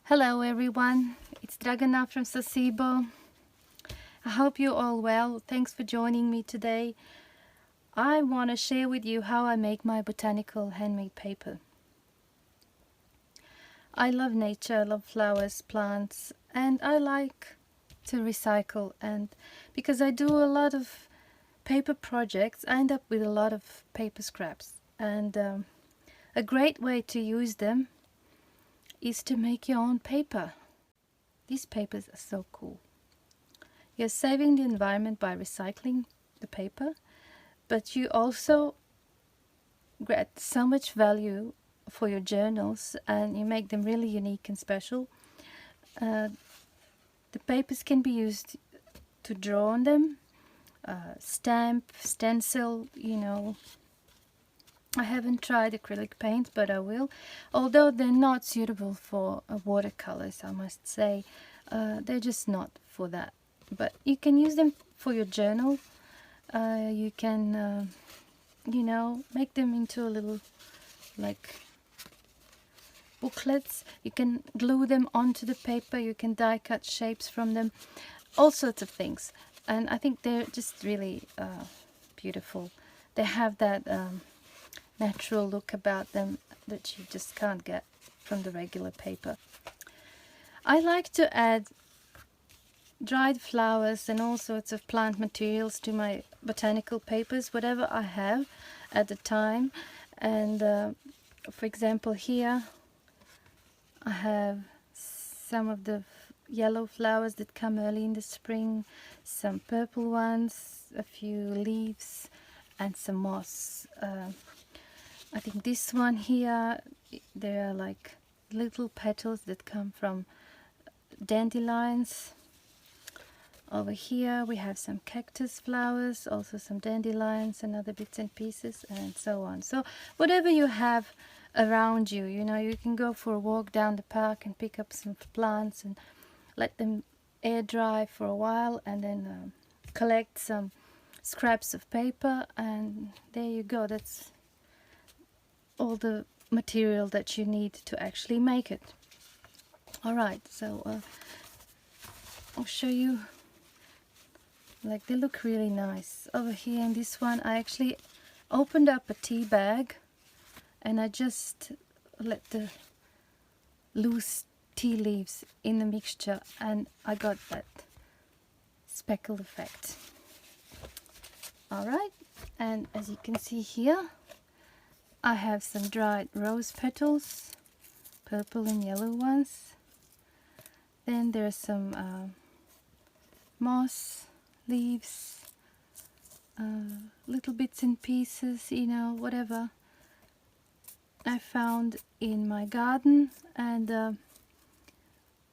Hello everyone, it's Dragana from Saacibo. I hope you're all well. Thanks for joining me today. I want to share with you how I make my botanical handmade paper. I love nature, I love flowers, plants, and I like to recycle, and because I do a lot of paper projects, I end up with a lot of paper scraps, and a great way to use them is to make your own paper. These papers are so cool. You're saving the environment by recycling the paper, but you also get so much value for your journals, and you make them really unique and special. The papers can be used to draw on them, stamp, stencil, I haven't tried acrylic paint, but I will. Although they're not suitable for watercolors, I must say. They're just not for that. But you can use them for your journal. You can, make them into a little, like, booklets. You can glue them onto the paper. You can die cut shapes from them. All sorts of things. And I think they're just really beautiful. They have that natural look about them that you just can't get from the regular paper. I like to add dried flowers and all sorts of plant materials to my botanical papers, whatever I have at the time. And for example, here I have some of the yellow flowers that come early in the spring, some purple ones, a few leaves, and some moss. I think this one here, there are like little petals that come from dandelions. Over here we have some cactus flowers, also some dandelions and other bits and pieces, and so on. So whatever you have around you, you can go for a walk down the park and pick up some plants and let them air dry for a while, and then collect some scraps of paper, and there you go. That's all the material that you need to actually make it. Alright, so I'll show you. Like, they look really nice. Over here in this one, I actually opened up a tea bag and I just let the loose tea leaves in the mixture, and I got that speckled effect. Alright, and as you can see here, I have some dried rose petals, purple and yellow ones. Then there's some moss leaves, little bits and pieces, whatever I found in my garden. And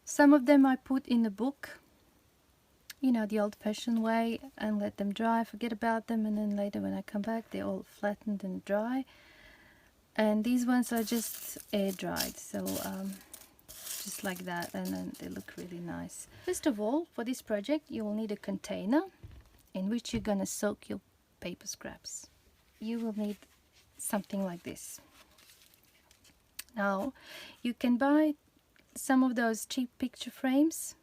some of them I put in a book, the old-fashioned way, and let them dry, forget about them, and then later when I come back they're all flattened and dry. And these ones are just air dried, so just like that, and then they look really nice. First of all, for this project you will need a container in which you're gonna soak your paper scraps. You will need something like this. Now you can buy some of those cheap picture frames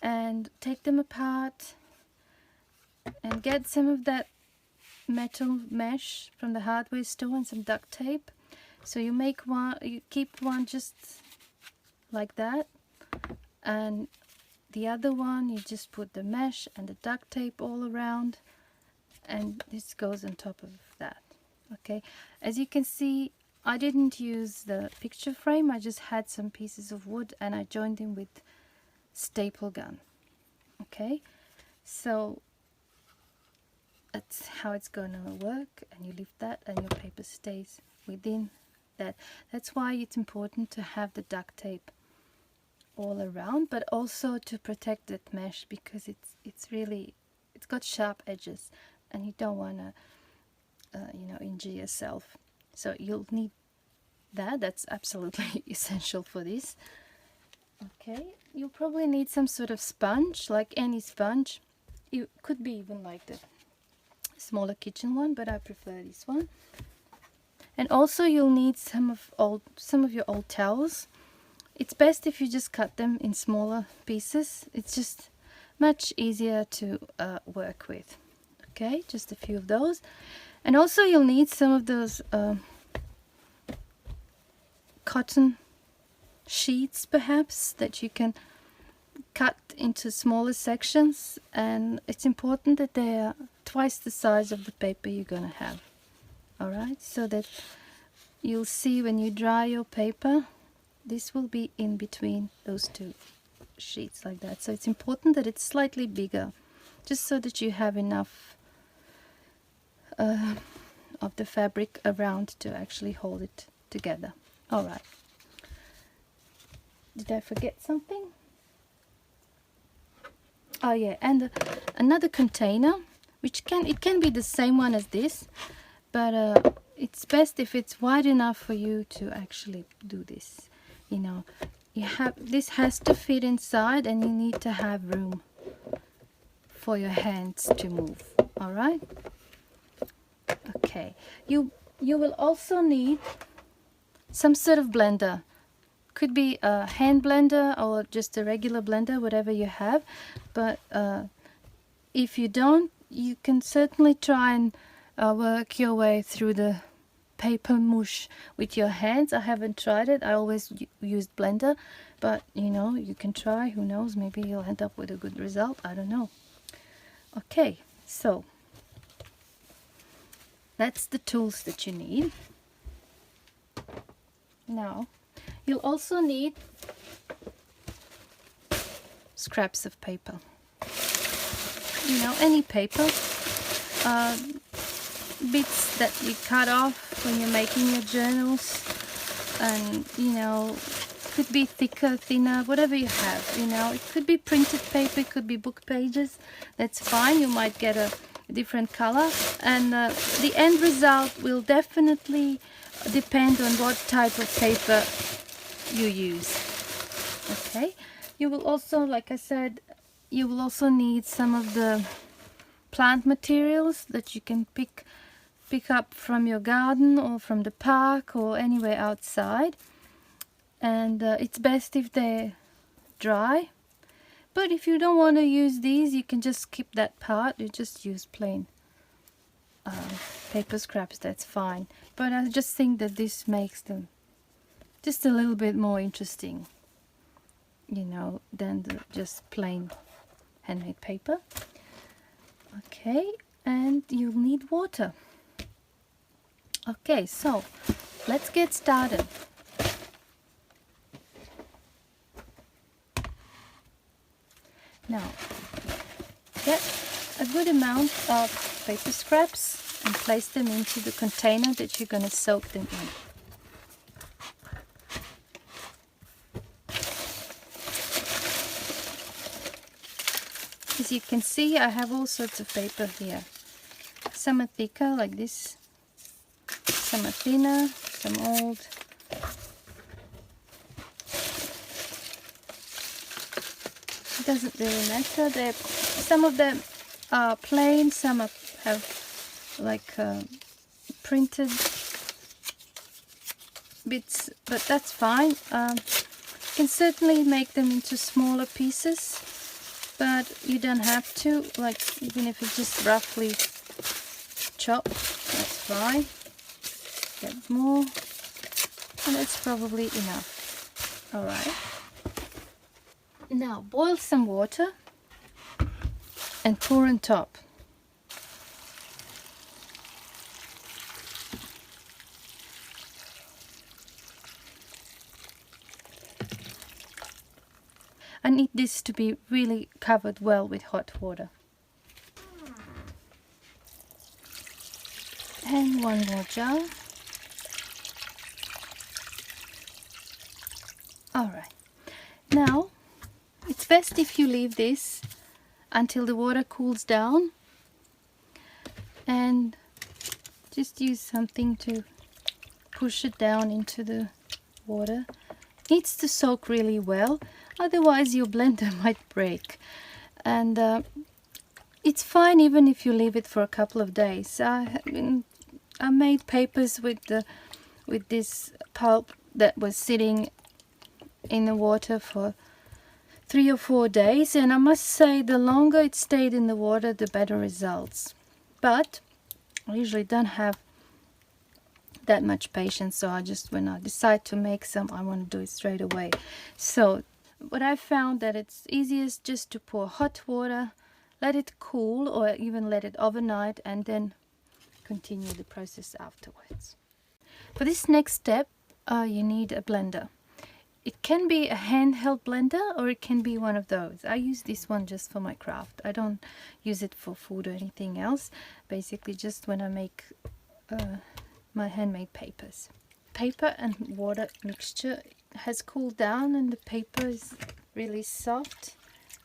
and take them apart and get some of that metal mesh from the hardware store and some duct tape. So you make one, you keep one just like that, and the other one you just put the mesh and the duct tape all around, and this goes on top of that. Okay, as you can see, I didn't use the picture frame. I just had some pieces of wood and I joined them with staple gun. Okay, so that's how it's gonna work, and you lift that and your paper stays within that. That's why it's important to have the duct tape all around, but also to protect that mesh, because it's got sharp edges and you don't want to injure yourself. So you'll need that. That's absolutely essential for this. Okay, you'll probably need some sort of sponge, like any sponge. It could be even like the smaller kitchen one, but I prefer this one. And also you'll need some of your old towels. it's best if you just cut them in smaller pieces. It's just much easier to work with. Okay, just a few of those. And also you'll need some of those cotton sheets perhaps that you can cut into smaller sections, and it's important that they are twice the size of the paper you're going to have. Alright, so that you'll see when you dry your paper, this will be in between those two sheets like that. So it's important that it's slightly bigger, just so that you have enough of the fabric around to actually hold it together. Alright. Did I forget something? Oh yeah, and another container, which can be the same one as this, but it's best if it's wide enough for you to actually do this. You know, this has to fit inside, and you need to have room for your hands to move. All right. Okay. You will also need some sort of blender. Could be a hand blender or just a regular blender, whatever you have. But if you don't, you can certainly try and work your way through the paper mush with your hands. I haven't tried it. I always used blender, but you know, you can try. Who knows, maybe you'll end up with a good result. I don't know. Okay, so that's the tools that you need. Now you'll also need scraps of paper. You know, any paper, bits that you cut off when you're making your journals, and you know, could be thicker, thinner, whatever you have. You know, it could be printed paper, it could be book pages. That's fine. You might get a different color, and the end result will definitely depend on what type of paper you use. Okay, you will also, like I said, you will also need some of the plant materials that you can pick up from your garden or from the park or anywhere outside, and it's best if they're dry. But if you don't want to use these, you can just skip that part. You just use plain paper scraps. That's fine. But I just think that this makes them just a little bit more interesting, you know, than just plain handmade paper. Okay, and you'll need water. Okay, so let's get started. Now, get a good amount of paper scraps and place them into the container that you're going to soak them in. As you can see, I have all sorts of paper here. Some are thicker, like this. Some are thinner, some old. It doesn't really matter. Some of them are plain, some have like printed bits, but that's fine. You can certainly make them into smaller pieces, but you don't have to. Like, even if it's just roughly chopped, that's fine. Get more, and that's probably enough. All right. Now boil some water and pour on top. I need this to be really covered well with hot water. And one more jar. Alright, now it's best if you leave this until the water cools down, and just use something to push it down into the water. It needs to soak really well, otherwise your blender might break. And it's fine even if you leave it for a couple of days. I made papers with this pulp that was sitting in the water for 3 or 4 days, and I must say the longer it stayed in the water, the better results. But I usually don't have that much patience, so I just, when I decide to make some, I want to do it straight away. So what I found that it's easiest just to pour hot water, let it cool, or even let it overnight, and then continue the process afterwards. For this next step, you need a blender. It can be a handheld blender, or it can be one of those. I use this one just for my craft. I don't use it for food or anything else. Basically just when I make my handmade papers. Paper and water mixture has cooled down and the paper is really soft.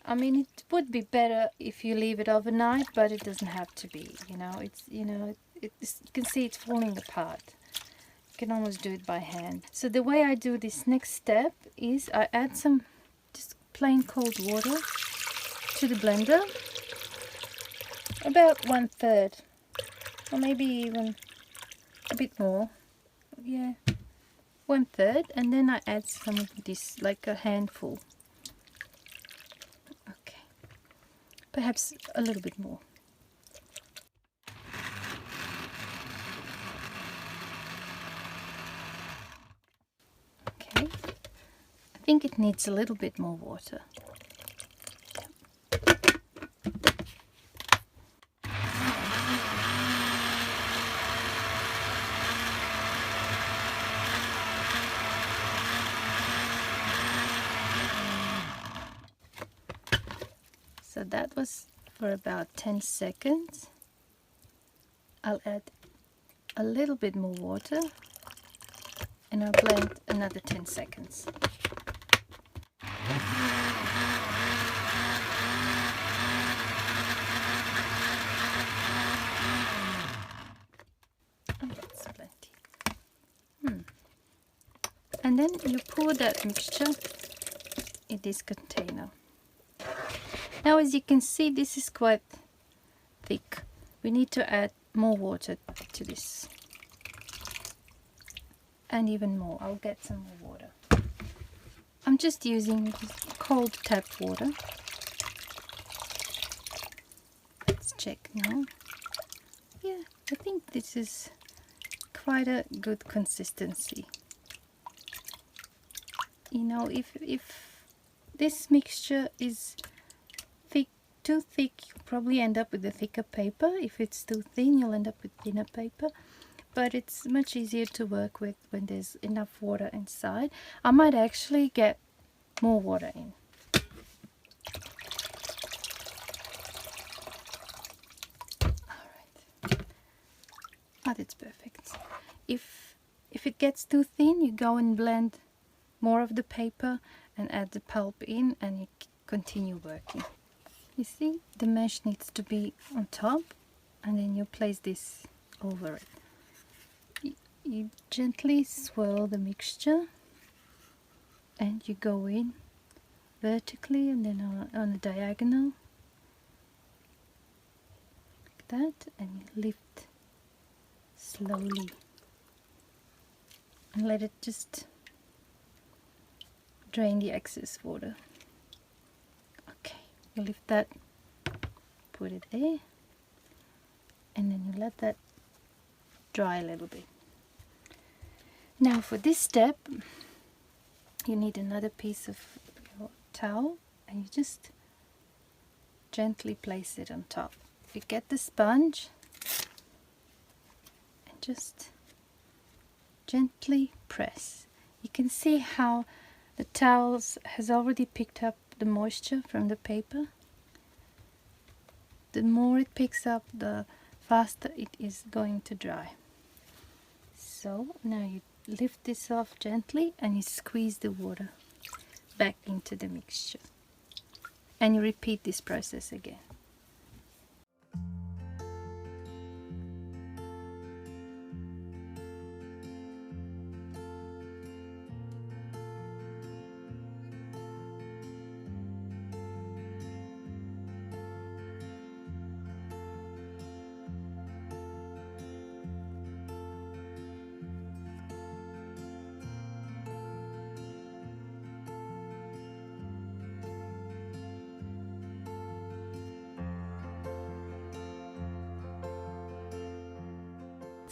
I mean, it would be better if you leave it overnight, but it doesn't have to be, you know. It's, you know, you can see it's falling apart. You can almost do it by hand. So the way I do this next step is I add some just plain cold water to the blender, about 1/3, or maybe even a bit more. Yeah, 1/3, and then I add some of this, like a handful. Okay, perhaps a little bit more. Okay, I think it needs a little bit more water. So that was for about 10 seconds. I'll add a little bit more water and I'll blend another 10 seconds. Oh, that's plenty. And then you pour that mixture in this container. Now, as you can see, this is quite thick. We need to add more water to this. And even more. I'll get some more water. I'm just using cold tap water. Let's check now. Yeah, I think this is quite a good consistency. You know, if this mixture is too thick, you probably end up with a thicker paper. If it's too thin, you'll end up with thinner paper. But it's much easier to work with when there's enough water inside. I might actually get more water in. Alright. Oh, that's perfect. If it gets too thin, you go and blend more of the paper and add the pulp in, and you continue working. You see, the mesh needs to be on top, and then you place this over it. You gently swirl the mixture, and you go in vertically and then on a diagonal, like that, and you lift slowly and let it just drain the excess water. You lift that, put it there, and then you let that dry a little bit. Now for this step, you need another piece of your towel, and you just gently place it on top. You get the sponge and just gently press. You can see how the towel has already picked up the moisture from the paper. The more it picks up, the faster it is going to dry. So now you lift this off gently and you squeeze the water back into the mixture, and you repeat this process again.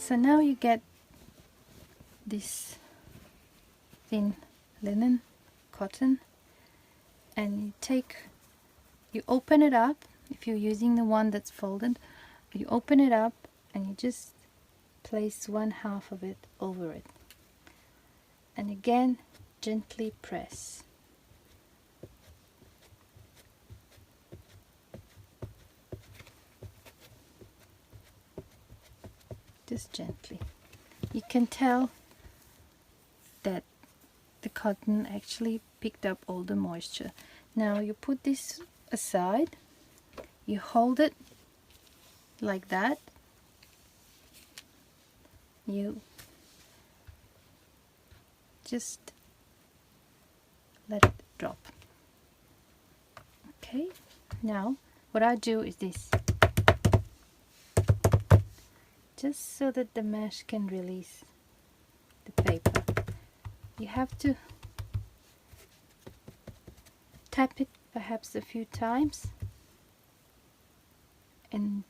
So now you get this thin linen, cotton, and you open it up. If you're using the one that's folded, you open it up and you just place 1/2 of it over it, and again gently press. Just gently. You can tell that the cotton actually picked up all the moisture. Now you put this aside, you hold it like that, you just let it drop. Okay, now what I do is this, just so that the mesh can release the paper. You have to tap it perhaps a few times and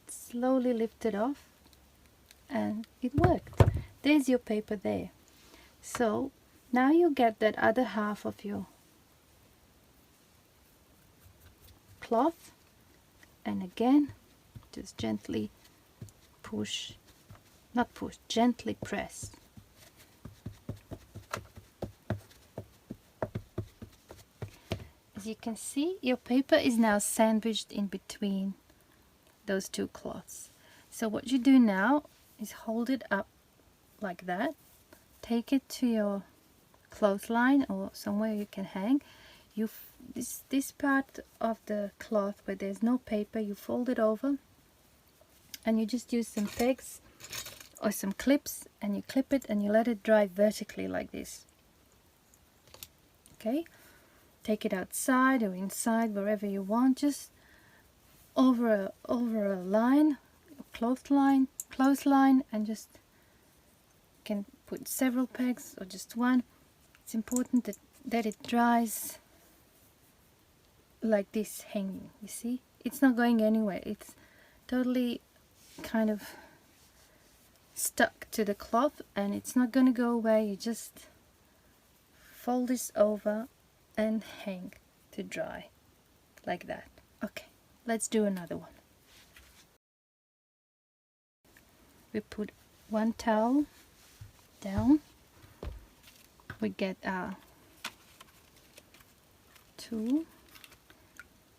slowly lift it off, and it worked. There's your paper there. So now you get that other half of your cloth, and again just gently push, not push, gently press. As you can see, your paper is now sandwiched in between those two cloths. So what you do now is hold it up like that, take it to your clothesline or somewhere you can hang. This part of the cloth where there's no paper, you fold it over and you just use some pegs or some clips and you clip it and you let it dry vertically like this. Okay, take it outside or inside, wherever you want, just over a line, a clothesline, and just can put several pegs or just one. It's important that it dries like this, hanging. You see, it's not going anywhere, it's totally kind of stuck to the cloth and it's not going to go away. You just fold this over and hang to dry like that. Okay, let's do another one. We put one towel down, we get our tool,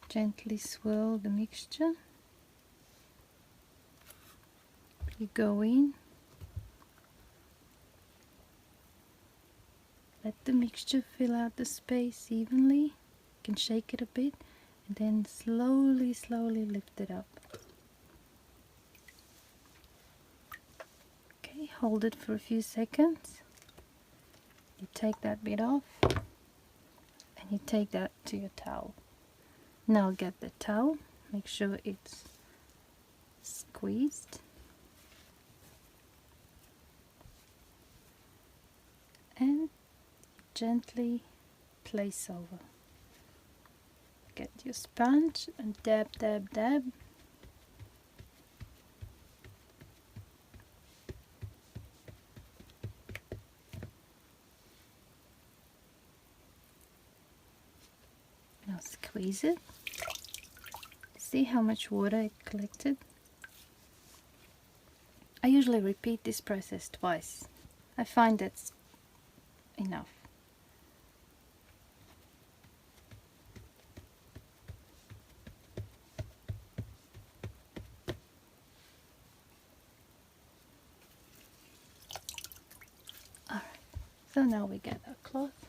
gently swirl the mixture, you go in, let the mixture fill out the space evenly, you can shake it a bit and then slowly lift it up. Okay, hold it for a few seconds, you take that bit off and you take that to your towel. Now get the towel, make sure it's squeezed and gently place over. Get your sponge and dab. Now squeeze it. See how much water it collected? I usually repeat this process twice. I find that's enough. Alright, so now we get our cloth.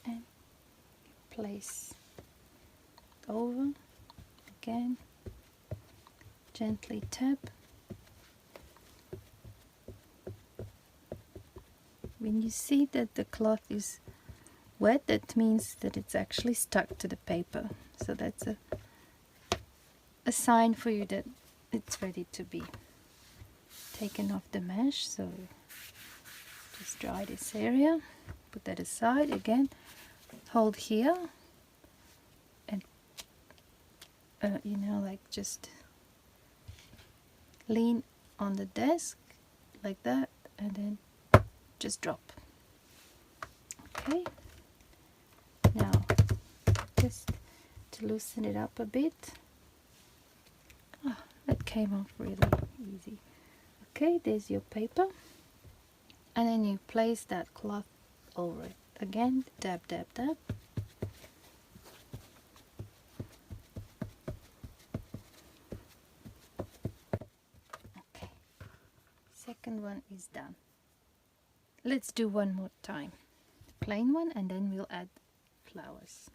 And place over, again, gently tap. When you see that the cloth is wet, that means that it's actually stuck to the paper. So that's a sign for you that it's ready to be taken off the mesh. So just dry this area, put that aside, again hold here and you know, like just lean on the desk like that and then just drop. Okay, now just to loosen it up a bit. Oh, that came off really easy. Okay, there's your paper, and then you place that cloth over it. Again, dab, dab, dab. Okay, second one is done. Let's do one more time. Plain one, and then we'll add flowers.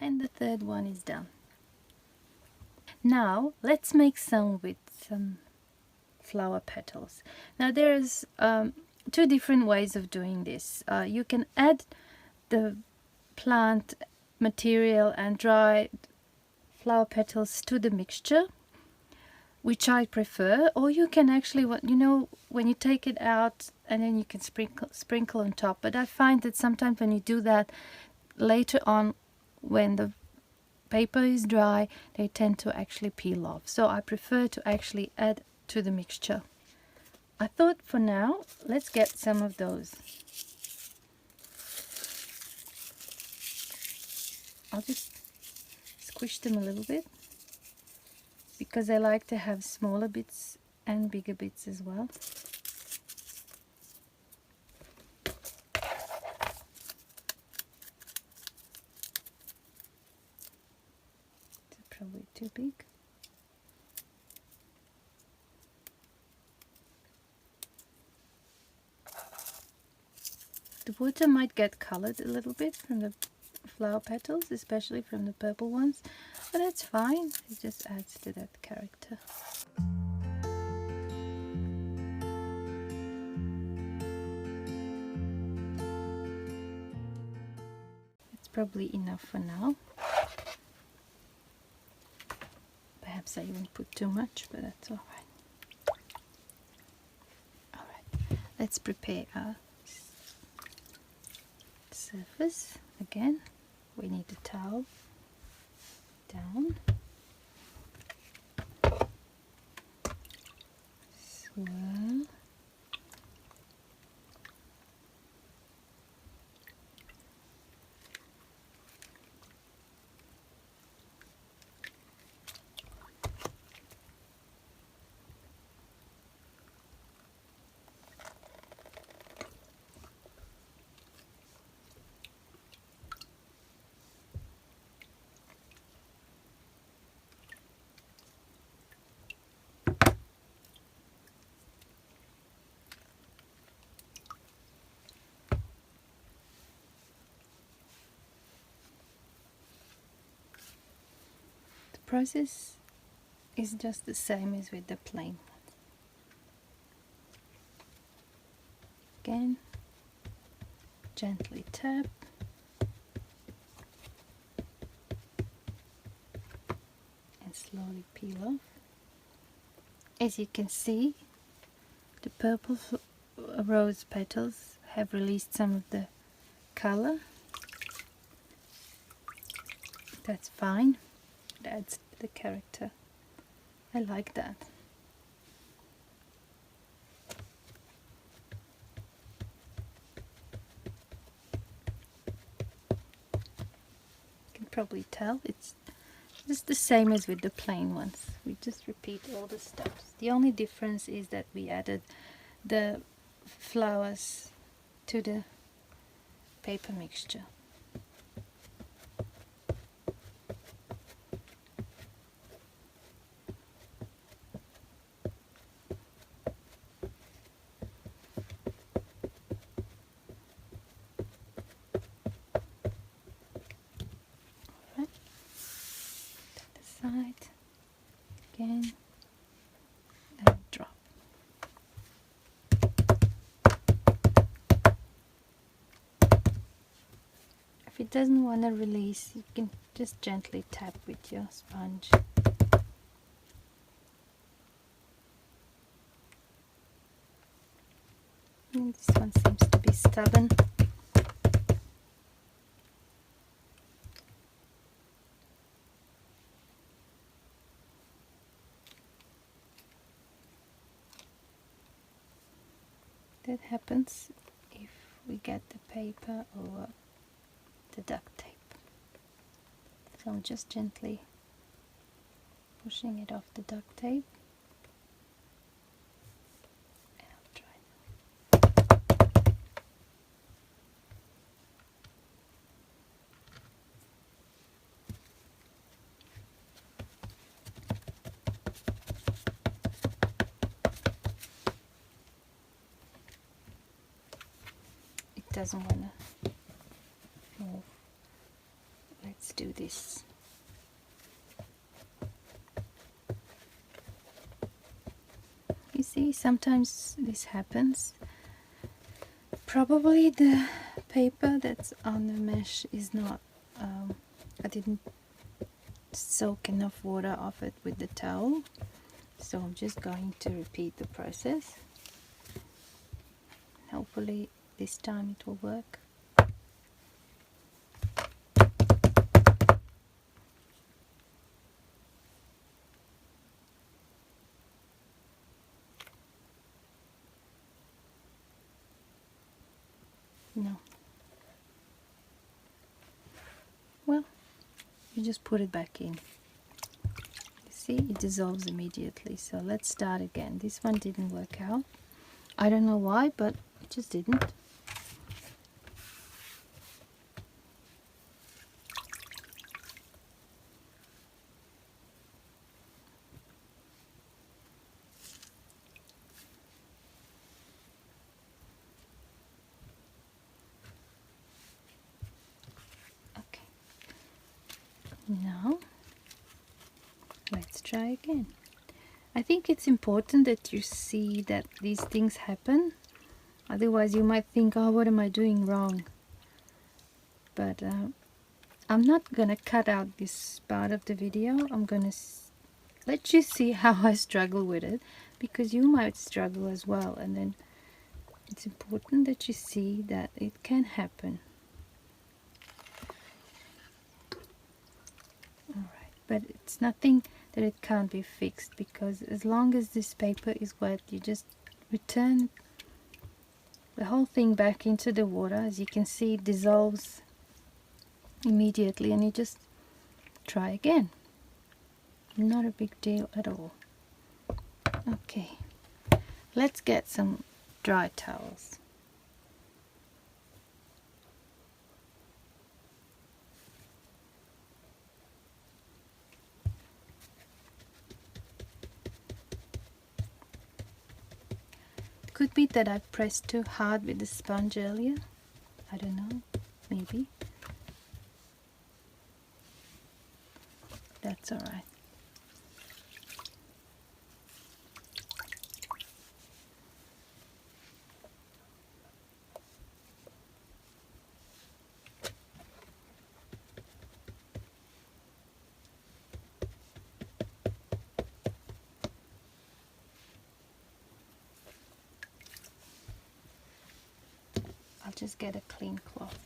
And the third one is done. Now let's make some with some flower petals. Now there's two different ways of doing this. You can add the plant material and dried flower petals to the mixture, which I prefer, or you can actually, you know, when you take it out and then you can sprinkle on top. But I find that sometimes when you do that later on, when the paper is dry, they tend to actually peel off. So I prefer to actually add to the mixture. I thought for now, let's get some of those. I'll just squish them a little bit because I like to have smaller bits and bigger bits as well. Probably too big. The water might get colored a little bit from the flower petals, especially from the purple ones, but that's fine. It just adds to that character. It's probably enough for now. Perhaps I even put too much, but that's all right. All right, let's prepare our surface. Again, we need a towel down. Swirl. Process is just the same as with the plain one. Again, gently tap. And slowly peel off. As you can see, the purple rose petals have released some of the color. That's fine. It adds to the character. I like that. You can probably tell it's just the same as with the plain ones. We just repeat all the steps. The only difference is that we added the flowers to the paper mixture. side again and drop. If it doesn't want to release, you can just gently tap with your sponge. And this one seems to be stubborn. That happens if we get the paper over the duct tape. So I'm just gently pushing it off the duct tape. And I'll try. It doesn't want to move. Let's do this. You see, sometimes this happens. Probably the paper that's on the mesh is not, I didn't soak enough water off it with the towel. So I'm just going to repeat the process. Hopefully this time it will work. No. Well, you just put it back in. You see, it dissolves immediately. So let's start again. This one didn't work out. I don't know why, but it just didn't. Now, let's try again. I think it's important that you see that these things happen. Otherwise you might think, oh, what am I doing wrong? But I'm not gonna cut out this part of the video. I'm gonna let you see how I struggle with it, because you might struggle as well. And then it's important that you see that it can happen. But it's nothing that it can't be fixed, because as long as this paper is wet, you just return the whole thing back into the water. As you can see, it dissolves immediately, and you just try again. Not a big deal at all. Okay, let's get some dry towels. Could be that I pressed too hard with the sponge earlier. I don't know, maybe. That's alright. I'll just get a clean cloth.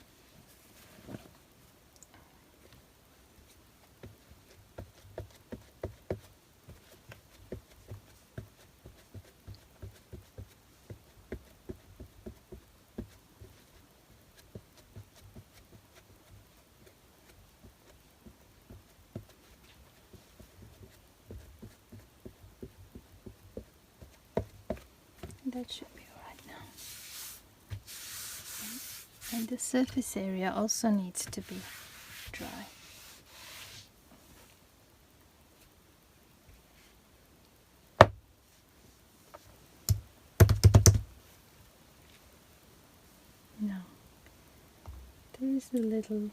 That should be alright now. And the surface area also needs to be dry. Now, there is a little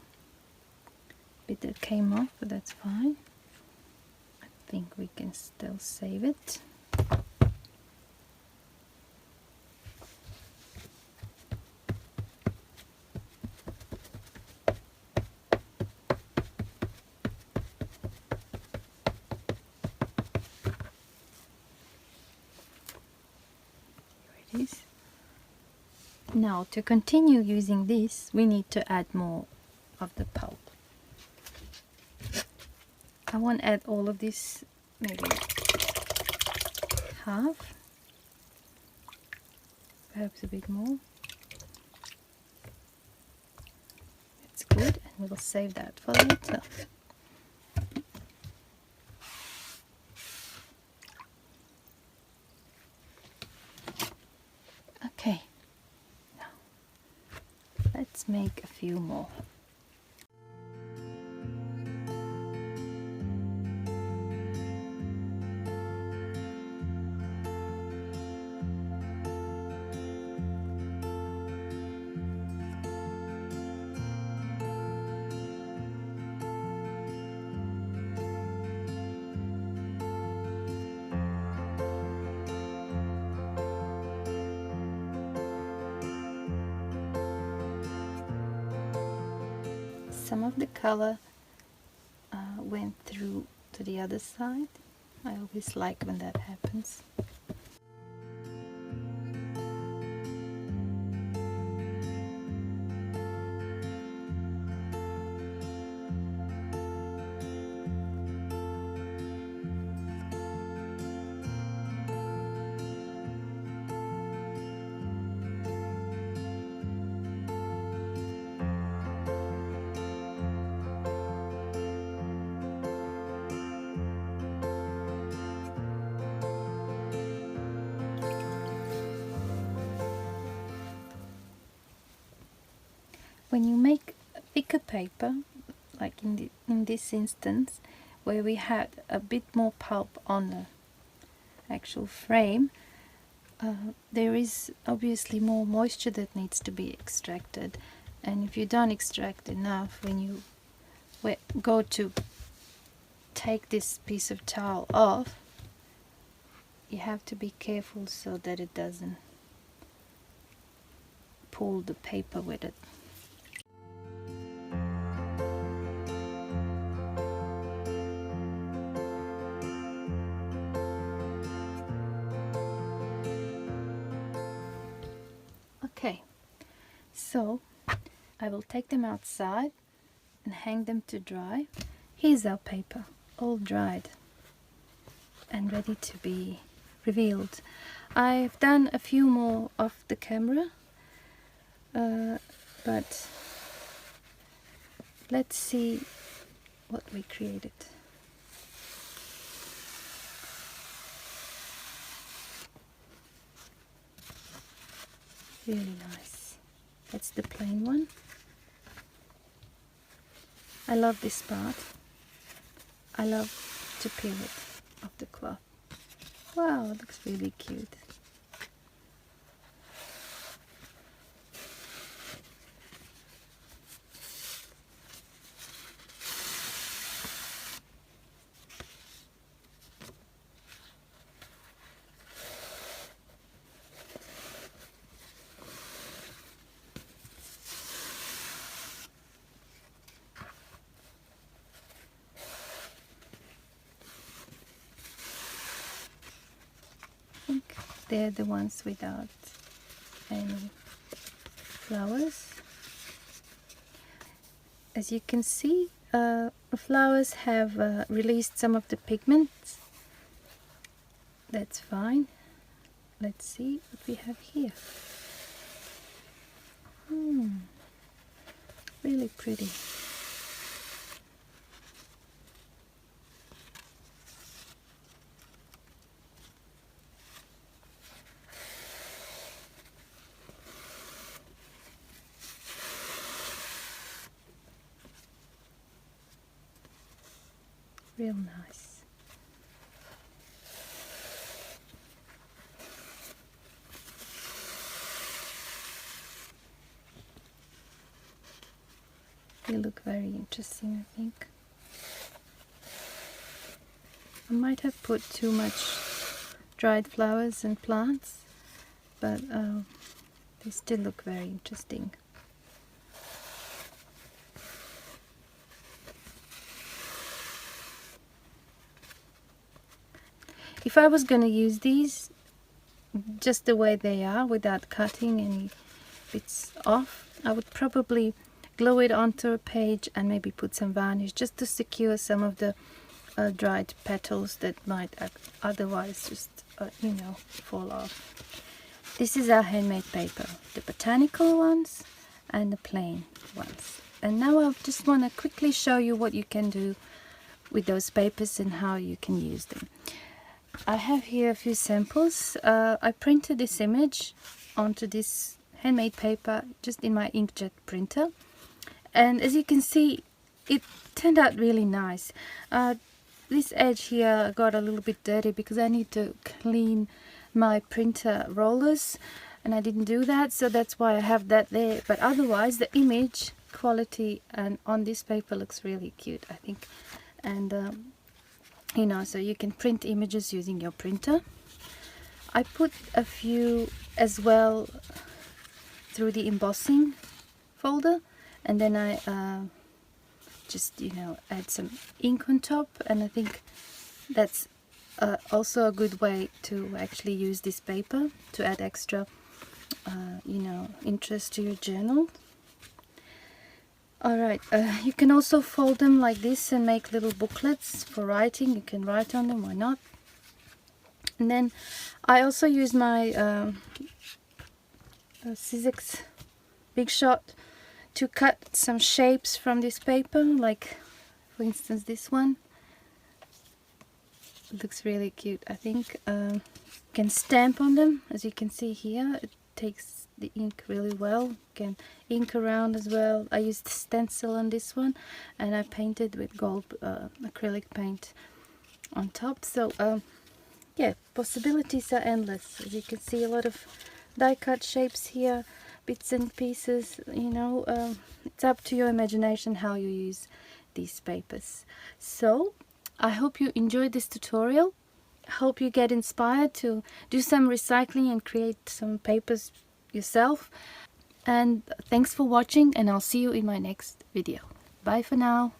bit that came off, but that's fine. think we can still save it. Here it is. Now to continue using this, we need to add more of the pulp. I won't add all of this, maybe half, perhaps a bit more. It's good, and we'll save that for later. Okay, now let's make a few more. Some of the color went through to the other side. I always like when that happens. When you make a thicker paper, like in this instance, where we had a bit more pulp on the actual frame, there is obviously more moisture that needs to be extracted, and if you don't extract enough, when you go to take this piece of towel off, you have to be careful so that it doesn't pull the paper with it. Okay, so I will take them outside and hang them to dry. Here's our paper, all dried and ready to be revealed. I've done a few more off the camera, but let's see what we created. Really nice. That's the plain one. I love this part. I love to peel it off the cloth. Wow, it looks really cute. They're the ones without any flowers. As you can see, the flowers have released some of the pigments. That's fine. Let's see what we have here. Really pretty. Real nice. They look very interesting, I think. I might have put too much dried flowers and plants, but they still look very interesting. If I was going to use these just the way they are without cutting any bits off, I would probably glue it onto a page and maybe put some varnish just to secure some of the dried petals that might otherwise just you know, fall off. This is our handmade paper, the botanical ones and the plain ones. And now I just want to quickly show you what you can do with those papers and how you can use them. I have here a few samples. I printed this image onto this handmade paper just in my inkjet printer, and as you can see, it turned out really nice. This edge here got a little bit dirty because I need to clean my printer rollers, and I didn't do that, so that's why I have that there. But otherwise the image quality and on this paper looks really cute, I think. And you know, so you can print images using your printer. I put a few as well through the embossing folder, and then I just, you know, add some ink on top, and I think that's also a good way to actually use this paper to add extra you know, interest to your journal. Alright, you can also fold them like this and make little booklets for writing. You can write on them, why not? And then I also use my Sizzix Big Shot to cut some shapes from this paper, like for instance this one. It looks really cute, I think. You can stamp on them, as you can see here. It takes the ink really well. You can ink around as well. I used stencil on this one, and I painted with gold acrylic paint on top. So yeah, possibilities are endless. As you can see, a lot of die cut shapes here, bits and pieces, you know. It's up to your imagination how you use these papers. So I hope you enjoyed this tutorial. I hope you get inspired to do some recycling and create some papers yourself. And thanks for watching, and I'll see you in my next video. Bye for now.